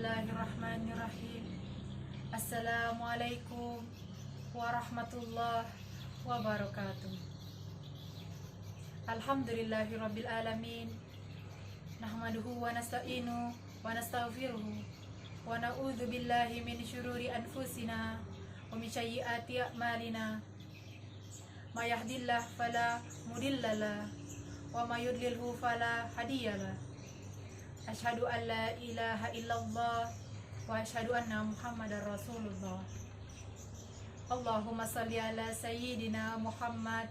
Bismillahirrahmanirrahim. Assalamualaikum warahmatullahi wabarakatuh. Alhamdulillahirabbil alamin. Nahmaduhu wa nasta'inu wa nastaghfiruhu wa na'udzu billahi min syururi anfusina wa min sayyiati a'malina. May yahdihillahu fala mudhillalah wa may yudlilhu fala hadiyalah. Asyhadu an la ilaha illallah wa asyhadu anna Muhammadar Rasulullah. Allahumma salli ala sayyidina Muhammad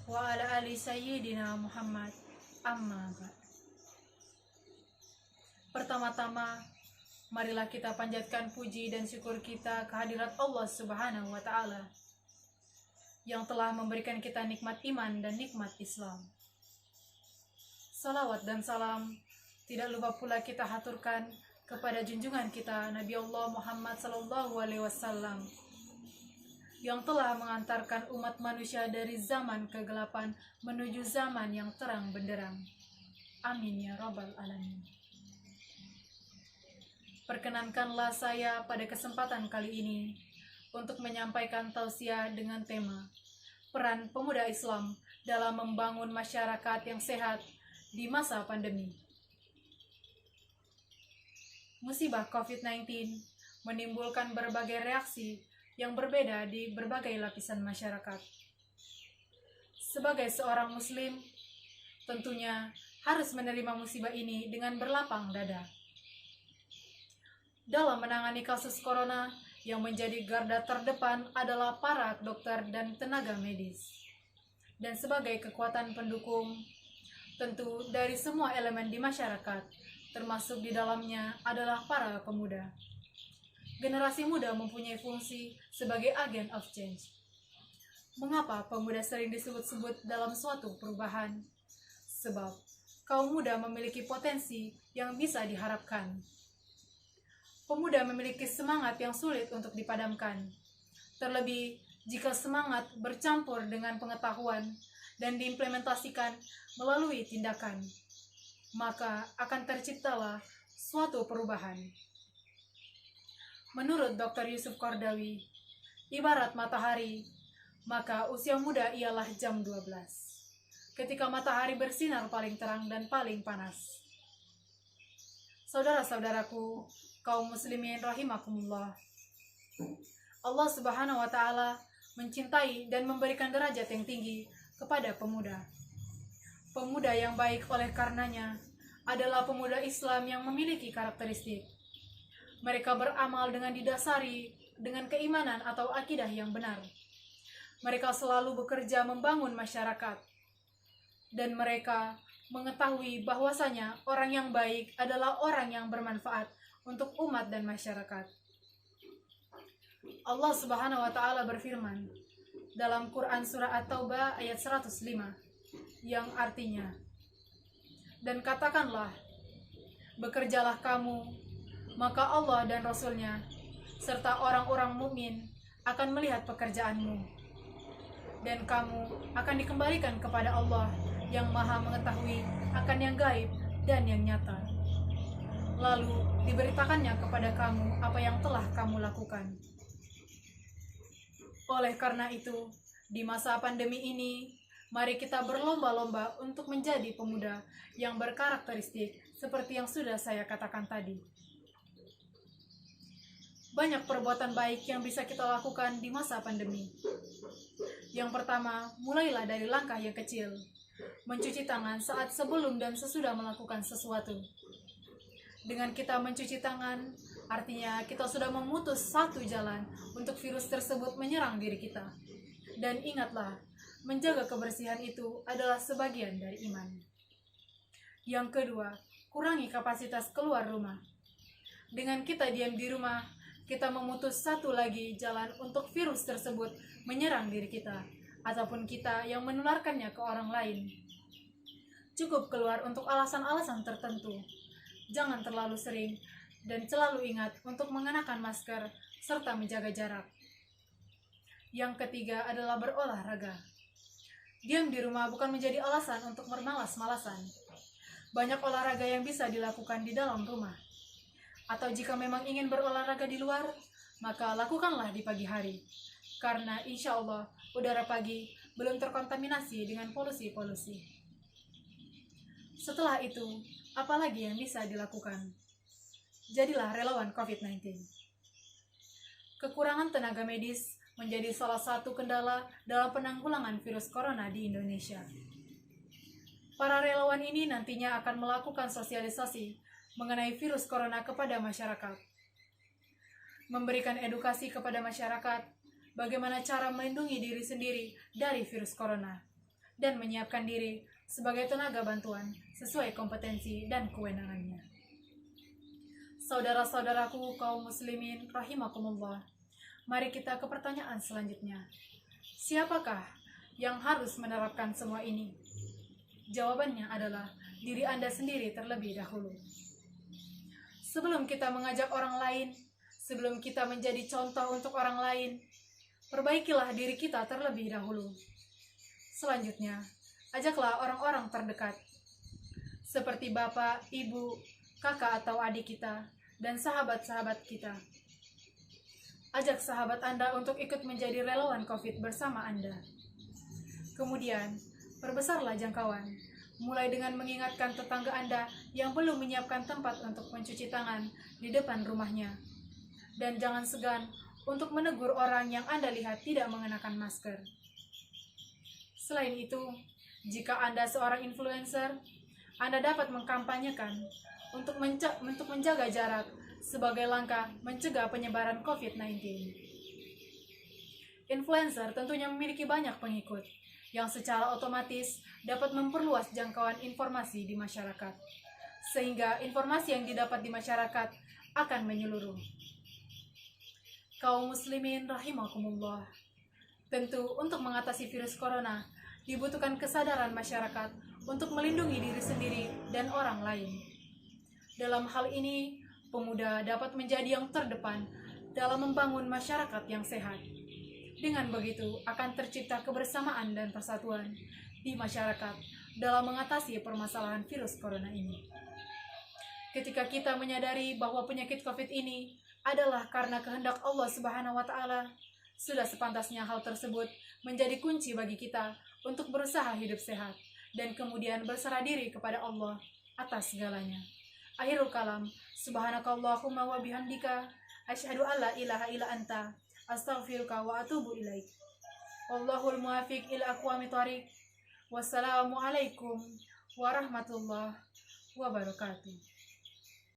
wa ala ali sayyidina Muhammad. Amma ba'd. Pertama-tama, marilah kita panjatkan puji dan syukur kita kehadirat Allah Subhanahu wa taala yang telah memberikan kita nikmat iman dan nikmat Islam. Salawat dan salam tidak lupa pula kita haturkan kepada junjungan kita Nabi Allah Muhammad SAW yang telah mengantarkan umat manusia dari zaman kegelapan menuju zaman yang terang benderang. Amin ya rabbal alamin. Perkenankanlah saya pada kesempatan kali ini untuk menyampaikan tausiah dengan tema peran pemuda Islam dalam membangun masyarakat yang sehat di masa pandemi. Musibah COVID-19 menimbulkan berbagai reaksi yang berbeda di berbagai lapisan masyarakat. Sebagai seorang muslim, tentunya harus menerima musibah ini dengan berlapang dada. Dalam menangani kasus corona, yang menjadi garda terdepan adalah para dokter dan tenaga medis. Dan sebagai kekuatan pendukung, tentu dari semua elemen di masyarakat, termasuk di dalamnya adalah para pemuda. Generasi muda mempunyai fungsi sebagai agen of change. Mengapa pemuda sering disebut-sebut dalam suatu perubahan? Sebab kaum muda memiliki potensi yang bisa diharapkan. Pemuda memiliki semangat yang sulit untuk dipadamkan. Terlebih jika semangat bercampur dengan pengetahuan dan diimplementasikan melalui tindakan, maka akan terciptalah suatu perubahan. Menurut Dr. Yusuf Qardawi, ibarat matahari, maka usia muda ialah jam 12, ketika matahari bersinar paling terang dan paling panas. Saudara-saudaraku, kaum muslimin rahimakumullah, Allah Subhanahu wa taala mencintai dan memberikan derajat yang tinggi kepada pemuda. Pemuda yang baik oleh karenanya adalah pemuda Islam yang memiliki karakteristik. Mereka beramal dengan didasari dengan keimanan atau akidah yang benar. Mereka selalu bekerja membangun masyarakat. Dan mereka mengetahui bahwasanya orang yang baik adalah orang yang bermanfaat untuk umat dan masyarakat. Allah Subhanahu wa taala berfirman dalam Quran surah At-Taubah ayat 105 yang artinya, dan katakanlah, bekerjalah kamu, maka Allah dan Rasul-Nya serta orang-orang mukmin akan melihat pekerjaanmu, dan kamu akan dikembalikan kepada Allah yang maha mengetahui akan yang gaib dan yang nyata. Lalu diberitakannya kepada kamu apa yang telah kamu lakukan. Oleh karena itu, di masa pandemi ini, mari kita berlomba-lomba untuk menjadi pemuda yang berkarakteristik seperti yang sudah saya katakan tadi. Banyak perbuatan baik yang bisa kita lakukan di masa pandemi. Yang pertama, mulailah dari langkah yang kecil. Mencuci tangan saat sebelum dan sesudah melakukan sesuatu. Dengan kita mencuci tangan, artinya kita sudah memutus satu jalan untuk virus tersebut menyerang diri kita. Dan ingatlah, menjaga kebersihan itu adalah sebagian dari iman. Yang kedua, kurangi kapasitas keluar rumah. Dengan kita diam di rumah, kita memutus satu lagi jalan untuk virus tersebut menyerang diri kita, ataupun kita yang menularkannya ke orang lain. Cukup keluar untuk alasan-alasan tertentu. Jangan terlalu sering, dan selalu ingat untuk mengenakan masker serta menjaga jarak. Yang ketiga adalah berolahraga. Diam di rumah bukan menjadi alasan untuk bermalas-malasan. Banyak olahraga yang bisa dilakukan di dalam rumah. Atau jika memang ingin berolahraga di luar, maka lakukanlah di pagi hari. Karena insya Allah udara pagi belum terkontaminasi dengan polusi-polusi. Setelah itu, apa lagi yang bisa dilakukan? Jadilah relawan COVID-19. Kekurangan tenaga medis menjadi salah satu kendala dalam penanggulangan virus corona di Indonesia. Para relawan ini nantinya akan melakukan sosialisasi mengenai virus corona kepada masyarakat, memberikan edukasi kepada masyarakat bagaimana cara melindungi diri sendiri dari virus corona, dan menyiapkan diri sebagai tenaga bantuan sesuai kompetensi dan kewenangannya. Saudara-saudaraku kaum muslimin rahimakumullah, mari kita ke pertanyaan selanjutnya. Siapakah yang harus menerapkan semua ini? Jawabannya adalah diri Anda sendiri terlebih dahulu. Sebelum kita mengajak orang lain, sebelum kita menjadi contoh untuk orang lain, perbaikilah diri kita terlebih dahulu. Selanjutnya, ajaklah orang-orang terdekat, seperti bapak, ibu, kakak atau adik kita, dan sahabat-sahabat kita. Ajak sahabat Anda untuk ikut menjadi relawan COVID bersama Anda. Kemudian, perbesarlah jangkauan, mulai dengan mengingatkan tetangga Anda yang belum menyiapkan tempat untuk mencuci tangan di depan rumahnya. Dan jangan segan untuk menegur orang yang Anda lihat tidak mengenakan masker. Selain itu, jika Anda seorang influencer, Anda dapat mengkampanyekan untuk menjaga jarak sebagai langkah mencegah penyebaran COVID-19. Influencer tentunya memiliki banyak pengikut, yang secara otomatis dapat memperluas jangkauan informasi di masyarakat, sehingga informasi yang didapat di masyarakat akan menyeluruh. Kaum muslimin rahimakumullah, tentu untuk mengatasi virus corona dibutuhkan kesadaran masyarakat untuk melindungi diri sendiri dan orang lain. Dalam hal ini, pemuda dapat menjadi yang terdepan dalam membangun masyarakat yang sehat. Dengan begitu, akan tercipta kebersamaan dan persatuan di masyarakat dalam mengatasi permasalahan virus corona ini. Ketika kita menyadari bahwa penyakit COVID ini adalah karena kehendak Allah Subhanahu wa Ta'ala, sudah sepantasnya hal tersebut menjadi kunci bagi kita untuk berusaha hidup sehat dan kemudian berserah diri kepada Allah atas segalanya. Akhirul kalam, subhanakallahumma wa bihamdika, asyhadu an la ilaha illa anta, astaghfiruka wa atubu ilaik. Wallahul muwafiq ila aqwamit thoriq. Wassalamualaikum warahmatullahi wabarakatuh.